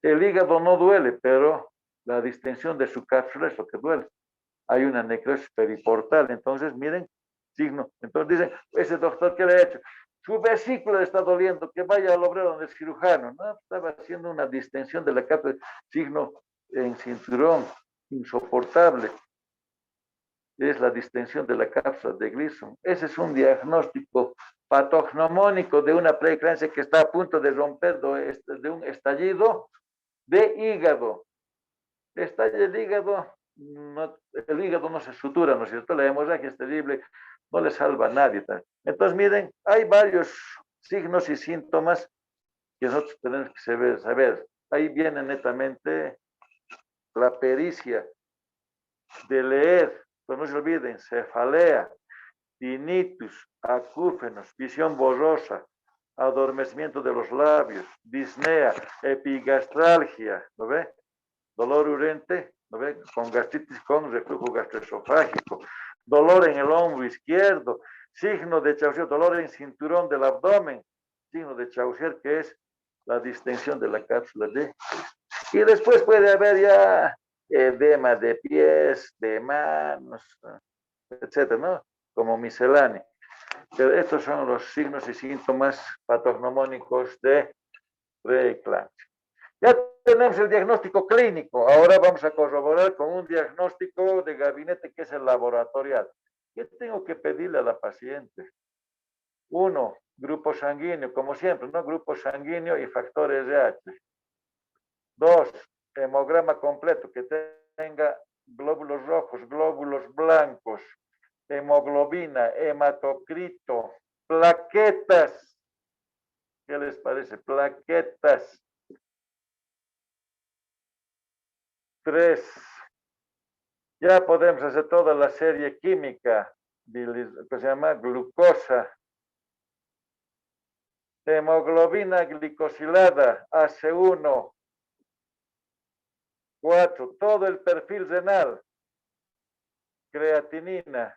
El hígado no duele, pero la distensión de su cápsula es lo que duele. Hay una necrosis periportal. Entonces, miren, signo. Entonces dicen, ese doctor, ¿qué le ha hecho? Su vesícula le está doliendo, que vaya al obrero del cirujano. No, estaba haciendo una distensión de la cápsula, signo en cinturón, insoportable. Es la distensión de la cápsula de Gleason. Ese es un diagnóstico patognomónico de una preeclampsia que está a punto de romper de un estallido de hígado. Estalla el hígado, el hígado no se sutura, ¿no es cierto? La hemorragia es terrible, no le salva a nadie. Entonces, miren, hay varios signos y síntomas que nosotros tenemos que saber. Ahí viene netamente la pericia de leer, pero no se olviden, cefalea, tinnitus, acúfenos, visión borrosa, adormecimiento de los labios, disnea, epigastralgia, ¿lo ve? Dolor urente, ¿no ve? Con gastritis con reflujo gastroesofágico, dolor en el hombro izquierdo, signo de Chaucier, dolor en cinturón del abdomen, signo de Chaucier, que es la distensión de la cápsula de. Y después puede haber ya edema de pies, de manos, etcétera, ¿no? Como misceláneo. Pero estos son los signos y síntomas patognomónicos de preeclampsia. Ya tenemos el diagnóstico clínico. Ahora vamos a corroborar con un diagnóstico de gabinete que es el laboratorial. ¿Qué tengo que pedirle a la paciente? 1, grupo sanguíneo, como siempre, ¿no? Grupo sanguíneo y factor RH. 2, hemograma completo, que tenga glóbulos rojos, glóbulos blancos, hemoglobina, hematocrito, plaquetas. ¿Qué les parece? Plaquetas. 3, ya podemos hacer toda la serie química, que se llama glucosa, hemoglobina glicosilada, AC1, 4, todo el perfil renal, creatinina,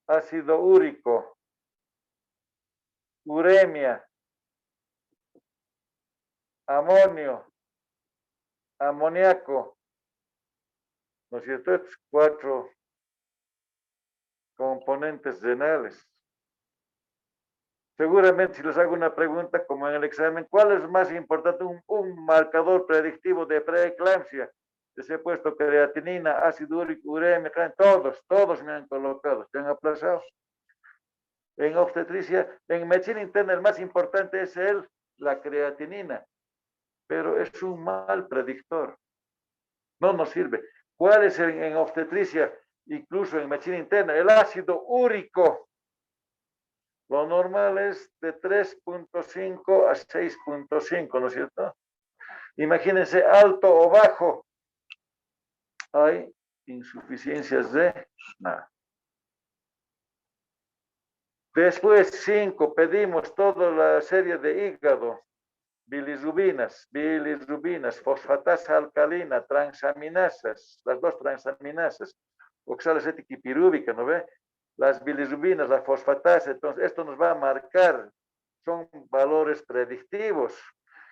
ácido úrico, uremia, amonio, amoníaco, ¿no es cierto? Estos 4 componentes renales. Seguramente si les hago una pregunta como en el examen, ¿cuál es más importante? Un marcador predictivo de preeclampsia. Les he puesto creatinina, ácido úrico, uremia, todos me han colocado, se han aplazado. En obstetricia, en medicina interna el más importante es la creatinina, pero es un mal predictor. No nos sirve. ¿Cuál es en obstetricia, incluso en medicina interna? El ácido úrico. Lo normal es de 3.5 a 6.5, ¿no es cierto? Imagínense alto o bajo. Hay insuficiencias de nada. Después 5, pedimos toda la serie de hígado, bilirrubinas, fosfatasa alcalina, transaminasas, las 2 transaminasas, oxaloacética y pirúvica, ¿no ve? Las bilirrubinas, la fosfatasa, entonces esto nos va a marcar, son valores predictivos.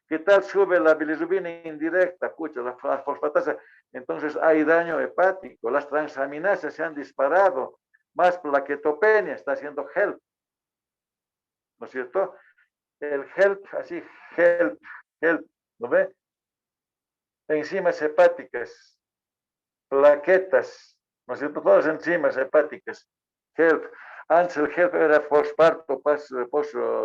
¿Qué tal sube la bilirrubina indirecta? Pucha, la fosfatasa, entonces hay daño hepático, las transaminasas se han disparado, más plaquetopenia, está haciendo HELP, ¿no es cierto? El HELP, así, HELP, HELP, ¿no ve? Enzimas hepáticas, plaquetas, ¿no es cierto? Todas enzimas hepáticas, HELP. Antes el HELP era postparto, post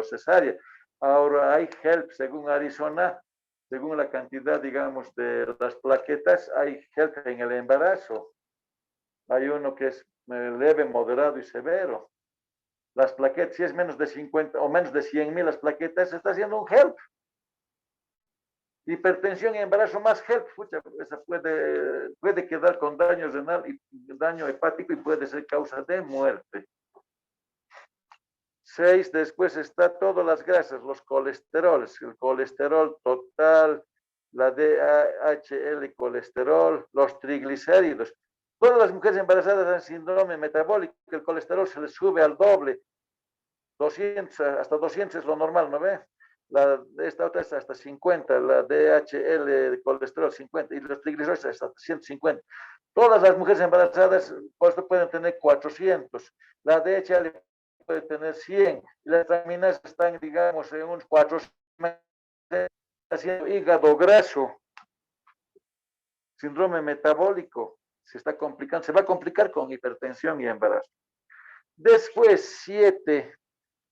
cesárea. Ahora hay HELP según Arizona, según la cantidad, digamos, de las plaquetas, hay HELP en el embarazo. Hay uno que es leve, moderado y severo. Las plaquetas, si es menos de 50 o menos de 100,000 las plaquetas, se está haciendo un HELP. Hipertensión y embarazo más HELP, pucha, esa puede quedar con daño renal y daño hepático y puede ser causa de muerte. 6, después está todas las grasas, los colesteroles, el colesterol total, la DHL colesterol, los triglicéridos. Todas las mujeres embarazadas dan síndrome metabólico, el colesterol se les sube al doble, 200, hasta 200 es lo normal, ¿no ve? Esta otra es hasta 50, la DHL de colesterol 50 y los triglicéridos hasta 150. Todas las mujeres embarazadas, por esto pueden tener 400. La DHL puede tener 100 y las vitaminas están, digamos, en unos 400, haciendo hígado graso, síndrome metabólico, se está complicando, se va a complicar con hipertensión y embarazo. Después, 7,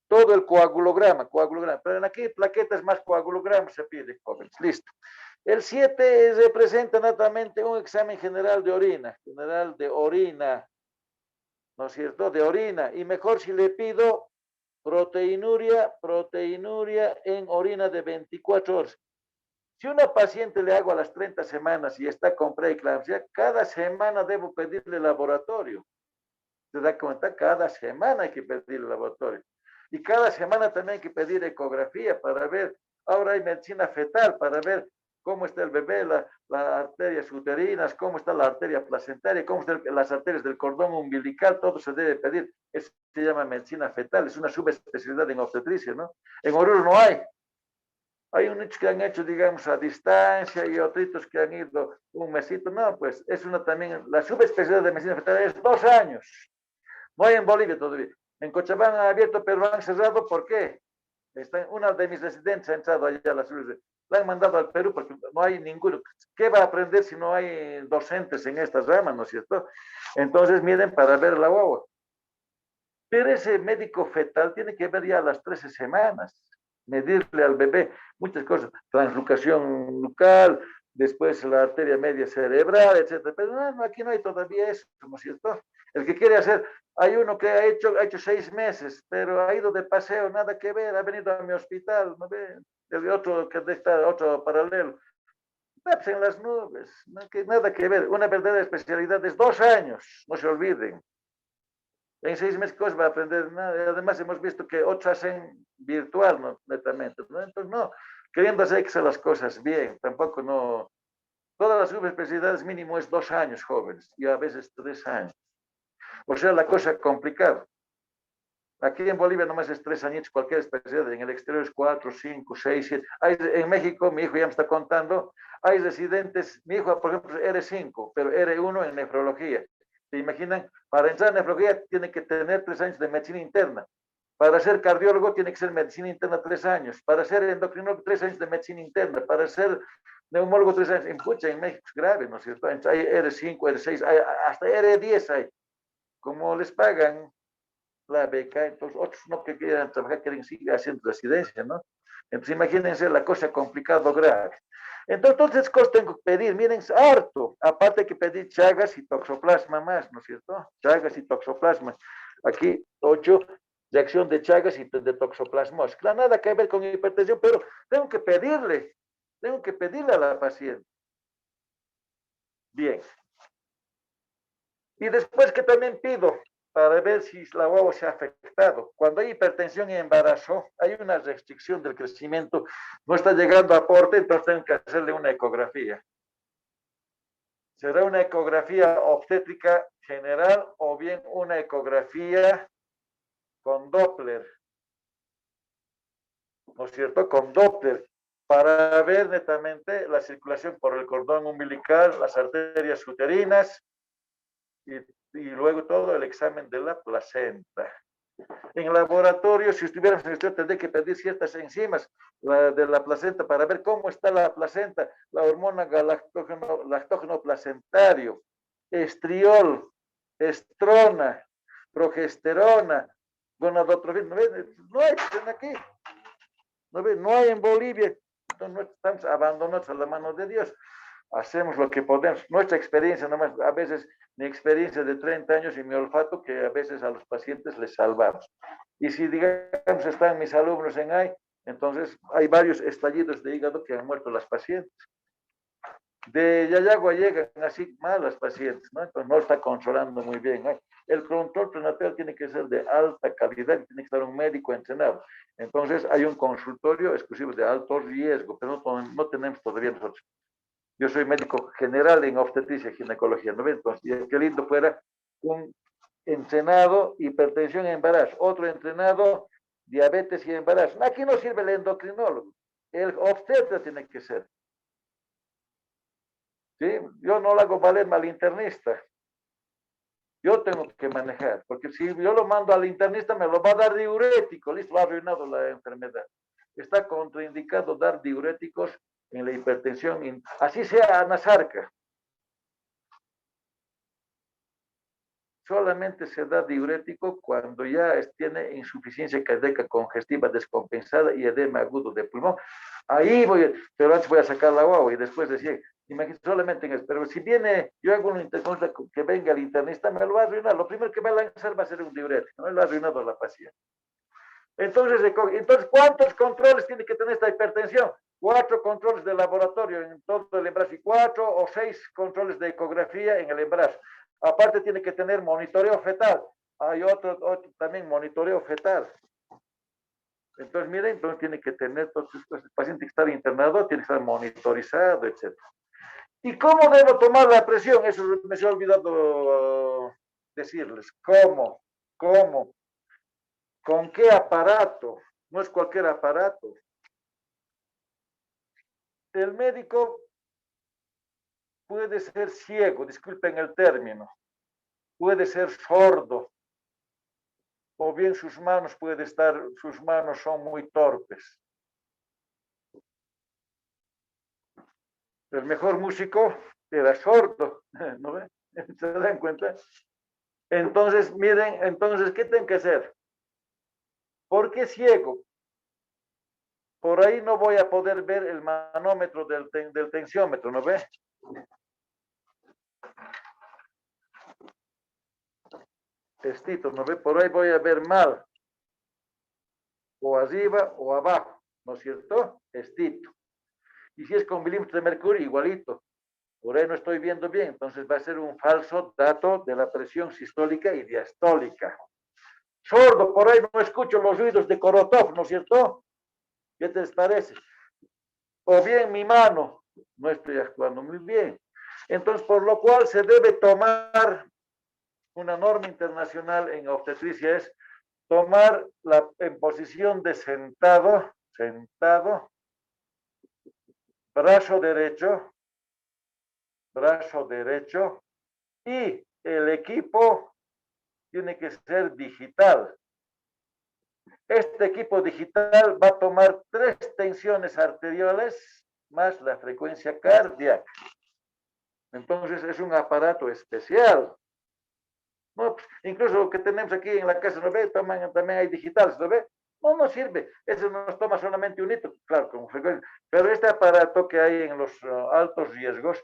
todo el coagulograma, pero en aquí plaquetas más coagulograma se pide, jóvenes, listo. El 7 representa netamente un examen general de orina, ¿no es cierto? De orina, y mejor si le pido proteinuria en orina de 24 horas. Si una paciente le hago a las 30 semanas y está con preeclampsia, cada semana debo pedirle laboratorio. ¿Se da cuenta? Cada semana hay que pedirle laboratorio. Y cada semana también hay que pedir ecografía para ver, ahora hay medicina fetal para ver cómo está el bebé, las arterias uterinas, cómo está la arteria placentaria, cómo están las arterias del cordón umbilical, todo se debe pedir. Eso se llama medicina fetal, es una subespecialidad en obstetricia, ¿no? En Oruro no hay. Hay unos que han hecho, digamos, a distancia y otros que han ido un mesito. No, pues es una también, la subespecialidad de medicina fetal es 2 años. No hay en Bolivia todavía. En Cochabamba han abierto, pero lo han cerrado. ¿Por qué? Una de mis residentes ha entrado allá a la ciudad. La han mandado al Perú porque no hay ninguno. ¿Qué va a aprender si no hay docentes en estas ramas, no es cierto? Entonces, miren, para ver la guagua. Pero ese médico fetal tiene que ver ya a las 13 semanas, medirle al bebé muchas cosas, translocación nucal, después la arteria media cerebral, etcétera. Pero no, aquí no hay todavía eso, ¿no es cierto? El que quiere hacer, hay uno que ha hecho 6 meses, pero ha ido de paseo, nada que ver, ha venido a mi hospital, ¿no ve? El otro que está, otro paralelo. Pues en las nubes, nada que ver. Una verdadera especialidad es 2 años, no se olviden. En 6 meses, ¿qué va a aprender? Nada. Además, hemos visto que otros hacen virtual, ¿no? Netamente, ¿no? Entonces, no, queriendo hacer que sean las cosas bien, tampoco no. Todas las subespecialidades mínimo es 2 años, jóvenes, y a veces 3 años. O sea, la cosa complicada. Aquí en Bolivia nomás es 3 añitos, cualquier especialidad. En el exterior es 4, 5, 6, 7. En México, mi hijo ya me está contando, hay residentes, mi hijo, por ejemplo, es R5, pero R1 en nefrología. ¿Se imaginan? Para entrar en nefrología tiene que tener 3 años de medicina interna. Para ser cardiólogo tiene que ser medicina interna 3 años. Para ser endocrinólogo 3 años de medicina interna. Para ser neumólogo 3 años. En México es grave, ¿no es cierto? Hay R5, R6, hasta R10 hay. Como les pagan la beca, entonces otros no que quieran trabajar, quieren seguir haciendo residencia, ¿no? Entonces imagínense la cosa complicada, grave. Entonces, ¿qué tengo que pedir? Miren, harto. Aparte hay que pedir chagas y toxoplasma más, ¿no es cierto? Chagas y toxoplasma. Aquí, 8, reacción de chagas y de toxoplasmos. Claro, nada que ver con hipertensión, pero tengo que pedirle a la paciente. Bien. Y después que también pido para ver si la guagua se ha afectado. Cuando hay hipertensión y embarazo, hay una restricción del crecimiento, no está llegando a aporte, entonces tengo que hacerle una ecografía. Será una ecografía obstétrica general o bien una ecografía con Doppler, ¿no es cierto? Con Doppler, para ver netamente la circulación por el cordón umbilical, las arterias uterinas y luego todo el examen de la placenta. En el laboratorio, si estuviéramos en el estudio, tendría que pedir ciertas enzimas de la placenta para ver cómo está la placenta, la hormona lactógeno placentario, estriol, estrona, progesterona, gonadotrofina. No hay aquí, no hay en Bolivia. Entonces no estamos abandonados a la mano de Dios. Hacemos lo que podemos. Nuestra experiencia, nomás, a veces mi experiencia de 30 años y mi olfato, que a veces a los pacientes les salvamos. Y si, digamos, están mis alumnos en ahí, entonces hay varios estallidos de hígado que han muerto las pacientes. De Yayagua llegan así mal las pacientes, ¿no? Entonces no está controlando muy bien. ¿Eh? El control prenatal tiene que ser de alta calidad, tiene que estar un médico entrenado. Entonces hay un consultorio exclusivo de alto riesgo, pero no tenemos todavía nosotros. Yo soy médico general en obstetricia y ginecología, ¿no? Entonces, qué lindo fuera un entrenado hipertensión y embarazo, otro entrenado diabetes y embarazo. Aquí no sirve el endocrinólogo, el obstetra tiene que ser. ¿Sí? Yo no lo hago valer al internista. Yo tengo que manejar, porque si yo lo mando al internista me lo va a dar diurético, listo, va arruinado la enfermedad. Está contraindicado dar diuréticos en la hipertensión, así sea anasarca. Solamente se da diurético cuando ya tiene insuficiencia cardíaca congestiva descompensada y edema agudo de pulmón. Ahí voy, pero antes voy a sacar la guagua y después decir, imagínate, solamente en eso. Pero si viene, yo hago una interconsulta que venga el internista, me lo va a arruinar. Lo primero que va a lanzar va a ser un diurético, no lo ha arruinado a la paciente. Entonces, ¿cuántos controles tiene que tener esta hipertensión? 4 controles de laboratorio en todo el embarazo y 4 o 6 controles de ecografía en el embarazo. Aparte tiene que tener monitoreo fetal. Hay otro también monitoreo fetal. Entonces, miren, entonces tiene que tener, entonces, el paciente que está internado tiene que estar monitorizado, etc. ¿Y cómo debo tomar la presión? Eso me se ha olvidado decirles. ¿Cómo? ¿Cómo? ¿Con qué aparato? No es cualquier aparato. El médico puede ser ciego, disculpen el término, puede ser sordo, o bien sus manos son muy torpes. El mejor músico era sordo, ¿no ven? ¿Se dan cuenta? Entonces, miren, entonces, ¿qué tengo que hacer? ¿Por qué ciego? Por ahí no voy a poder ver el manómetro del tensiómetro, ¿no ve? Testito, ¿no ve? Por ahí voy a ver mal. O arriba o abajo, ¿no es cierto? Estito. Y si es con milímetros de mercurio, igualito. Por ahí no estoy viendo bien, entonces va a ser un falso dato de la presión sistólica y diastólica. Sordo, por ahí no escucho los ruidos de Korotov, ¿no es cierto? ¿Qué te parece? O bien mi mano, no estoy actuando muy bien. Entonces, por lo cual se debe tomar una norma internacional en obstetricia, es tomar en posición de sentado, brazo derecho, y el equipo tiene que ser digital. Este equipo digital va a tomar 3 tensiones arteriales más la frecuencia cardíaca. Entonces es un aparato especial. No, pues, incluso lo que tenemos aquí en la casa, ¿no ve? También hay digitales, ¿no ve? No sirve. Ese nos toma solamente un hito, claro, con frecuencia. Pero este aparato que hay en los altos riesgos,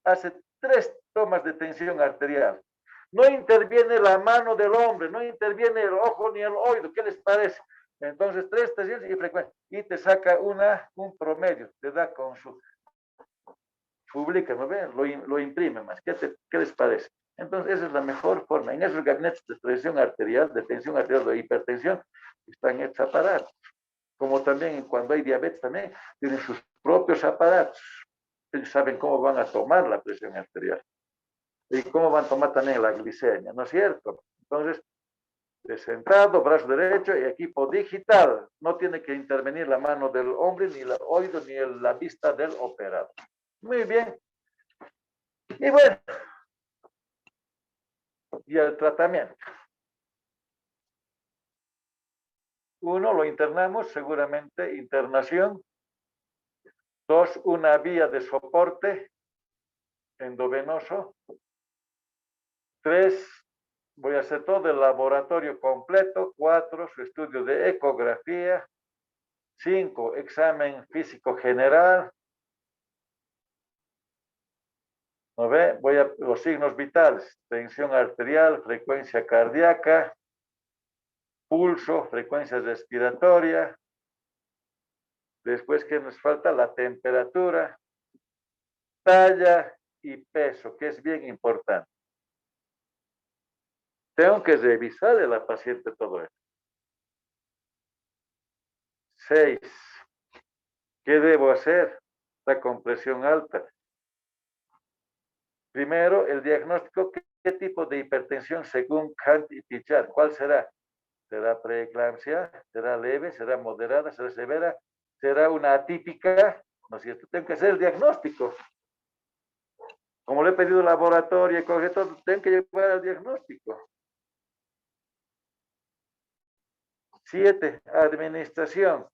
hace 3 tomas de tensión arterial. No interviene la mano del hombre, no interviene el ojo ni el oído. ¿Qué les parece? Entonces, 3 tensiones y frecuencia. Y te saca un promedio, te da con su... Publica, ¿no ven? Lo imprime más. ¿Qué les parece? Entonces, esa es la mejor forma. En esos gabinetes de tensión arterial, de hipertensión, están estos aparatos. Como también cuando hay diabetes, también tienen sus propios aparatos. Ellos saben cómo van a tomar la presión arterial y cómo van a tomar también la glicemia, ¿no es cierto? Entonces, sentado, brazo derecho y equipo digital. No tiene que intervenir la mano del hombre, ni el oído, ni la vista del operador. Muy bien. Y bueno, y el tratamiento. Uno, lo internamos, seguramente internación. Dos, una vía de soporte endovenoso. Tres, voy a hacer todo el laboratorio completo. Cuatro, su estudio de ecografía. Cinco, examen físico general. ¿No ve? Voy a los signos vitales: tensión arterial, frecuencia cardíaca, pulso, frecuencia respiratoria. Después, ¿qué nos falta? La temperatura, talla y peso, que es bien importante. Tengo que revisar a la paciente todo esto. 6. ¿Qué debo hacer? La compresión alta. Primero, el diagnóstico. ¿Qué tipo de hipertensión según Kant y Pichard? ¿Cuál será? ¿Será preeclampsia? ¿Será leve? ¿Será moderada? ¿Será severa? ¿Será una atípica? ¿No es cierto? Tengo que hacer el diagnóstico. Como le he pedido laboratorio y coge todo, tengo que llevar al diagnóstico. 7. Administración.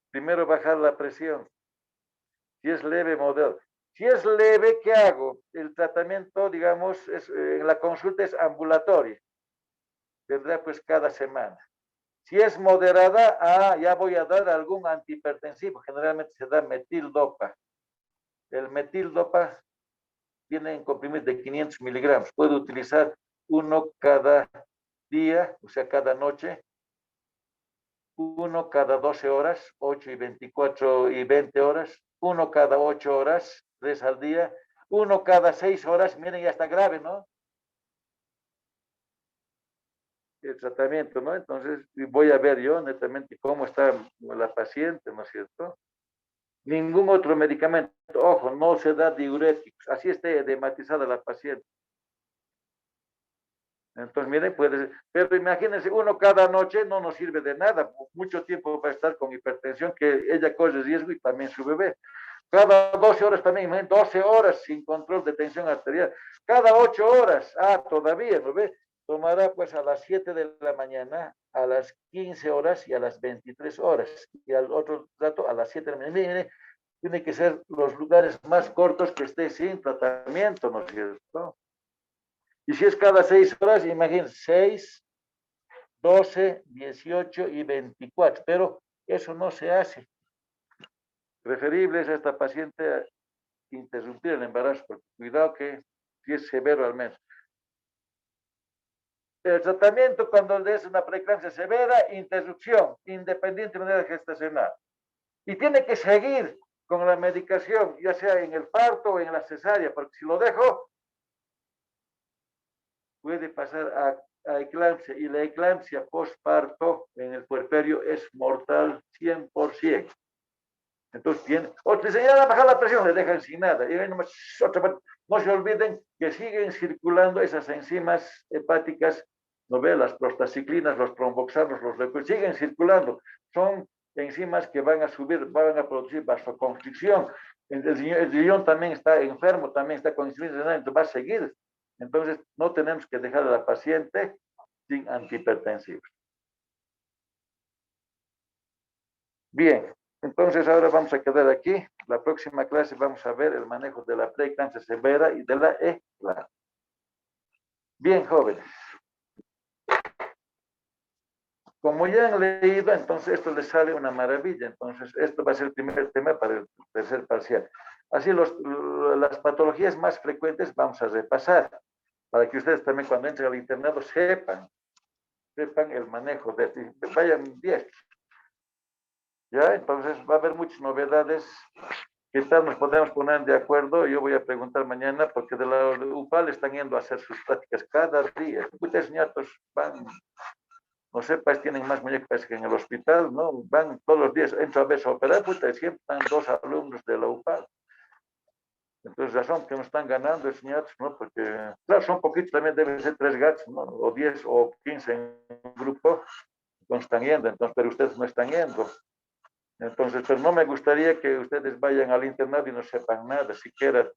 Primero bajar la presión. Si es leve, moderado. Si es leve, ¿qué hago? El tratamiento, digamos, la consulta es ambulatoria. Tendrá pues cada semana. Si es moderada, ya voy a dar algún antihipertensivo. Generalmente se da metildopa. El metildopa tiene en comprimidos de 500 miligramos. Puedo utilizar uno cada día, o sea, cada noche. Uno cada 12 horas, 8 y 24 y 20 horas. Uno cada 8 horas, 3 al día. Uno cada 6 horas. Miren, ya está grave, ¿no? El tratamiento, ¿no? Entonces, voy a ver yo netamente cómo está la paciente, ¿no es cierto? Ningún otro medicamento. Ojo, no se da diuréticos. Así esté edematizada la paciente. Entonces, miren, puede ser. Pero imagínense, uno cada noche no nos sirve de nada. Mucho tiempo va a estar con hipertensión, que ella corre riesgo y también su bebé. Cada 12 horas también, 12 horas sin control de tensión arterial. Cada 8 horas, todavía, ¿no ve? Tomará pues a las 7 de la mañana, a las 15 horas y a las 23 horas. Y al otro rato a las 7 de la mañana. Mire, tiene que ser los lugares más cortos que esté sin tratamiento, ¿no es cierto? Y si es cada 6 horas, imagínense, 6, 12, 18 y 24. Pero eso no se hace. Preferible es a esta paciente interrumpir el embarazo, porque cuidado que si es severo al menos. El tratamiento cuando es una preeclampsia severa, interrupción, independientemente de la gestacional. Y tiene que seguir con la medicación, ya sea en el parto o en la cesárea, porque si lo dejo, puede pasar a eclampsia, y la eclampsia postparto en el puerperio es mortal 100%. Entonces tiene, o te enseñan a bajar la presión, le dejan sin nada. Y no se olviden que siguen circulando esas enzimas hepáticas, ¿no ve? Las prostaciclinas, los tromboxanos, los leucocitos, siguen circulando. Son enzimas que van a subir, van a producir vasoconstricción. El riñón también está enfermo, también está con insuficiencia, entonces va a seguir. Entonces no tenemos que dejar a la paciente sin antihipertensivos. Bien. Entonces ahora vamos a quedar aquí. La próxima clase vamos a ver el manejo de la preeclampsia severa y de la eclampsia. Bien, jóvenes. Como ya han leído, entonces esto les sale una maravilla. Entonces esto va a ser el primer tema para el tercer parcial. Así las patologías más frecuentes vamos a repasar, para que ustedes también cuando entren al internado sepan el manejo de esto. Vayan 10. Ya, entonces va a haber muchas novedades. ¿Qué tal nos podemos poner de acuerdo? Yo voy a preguntar mañana, porque de la UPAL están yendo a hacer sus prácticas cada día. Muchos niños van, no sé, pues tienen más muñecas que en el hospital, ¿no? Van todos los días, entro a veces a operar, pues siempre están 2 alumnos de la UPAL. Entonces, razón que no están ganando es niños, ¿no? Porque, claro, son poquitos, también deben ser 3 gatos, ¿no? O 10 o 15 en un grupo, entonces están yendo, entonces, pero ustedes no están yendo. Entonces, pero no me gustaría que ustedes vayan al internado y no sepan nada, siquiera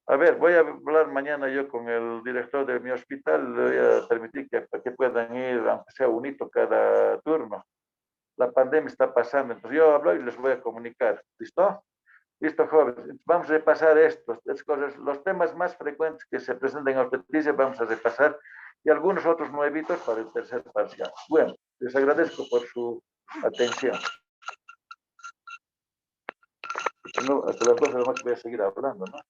A ver, voy a hablar mañana yo con el director de mi hospital, le voy a permitir que puedan ir, aunque sea un hito cada turno. La pandemia está pasando, entonces yo hablo y les voy a comunicar. ¿Listo? Listo, jóvenes. Vamos a repasar estas cosas, los temas más frecuentes que se presentan en obstetricia, vamos a repasar y algunos otros nuevitos para el tercer parcial. Bueno, les agradezco por su atención. No, hasta las 12 de la noche voy a seguir hablando, ¿no?